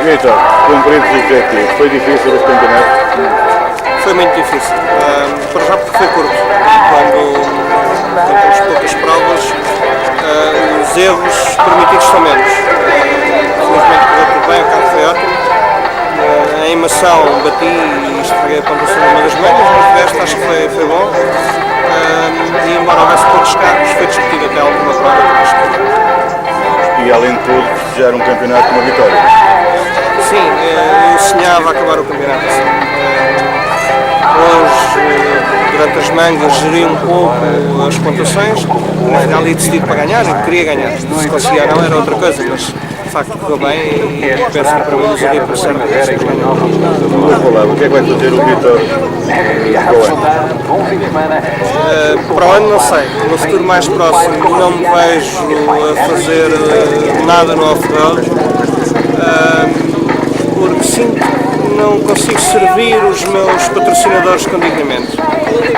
Vitor, cumpridos os objetivos, foi difícil este campeonato? Foi muito difícil, para já porque foi curto. Quando temos poucas provas, os erros permitidos são menos. Felizmente correu tudo bem, o carro foi ótimo. A emoção bati e estraguei a pontuação de uma das manhas, mas de resto acho que foi bom. E embora houvesse poucos carros, foi discutido até alguma prova. E além de tudo, desejar um campeonato com uma vitória? Sim, eu sonhava acabar o campeonato assim. Hoje, durante as mangas, geri um pouco as pontuações, na final ali decidido para ganhar, eu queria ganhar. Se conseguia não era outra coisa, mas de facto correu bem e penso que para mim seria por certo. Duas palavras, o que é que vai fazer o Vitor para o ano não sei, no futuro mais próximo não me vejo a fazer nada no off-road, porque sinto que não consigo servir os meus patrocinadores com dignamente,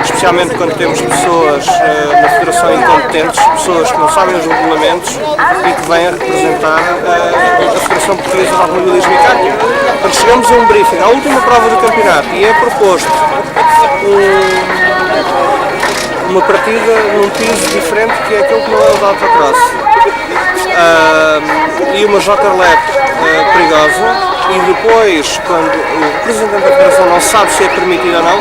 especialmente quando temos pessoas na Federação incompetentes, pessoas que não sabem os regulamentos e que vêm a representar a Federação Portuguesa de Automobilismo e Karting. Quando chegamos a um briefing, à última prova do campeonato, e é proposto uma partida num piso diferente que é aquele que não é o da autocross, e uma joker lap perigosa, e depois, quando o representante da Federação não sabe se é permitido ou não,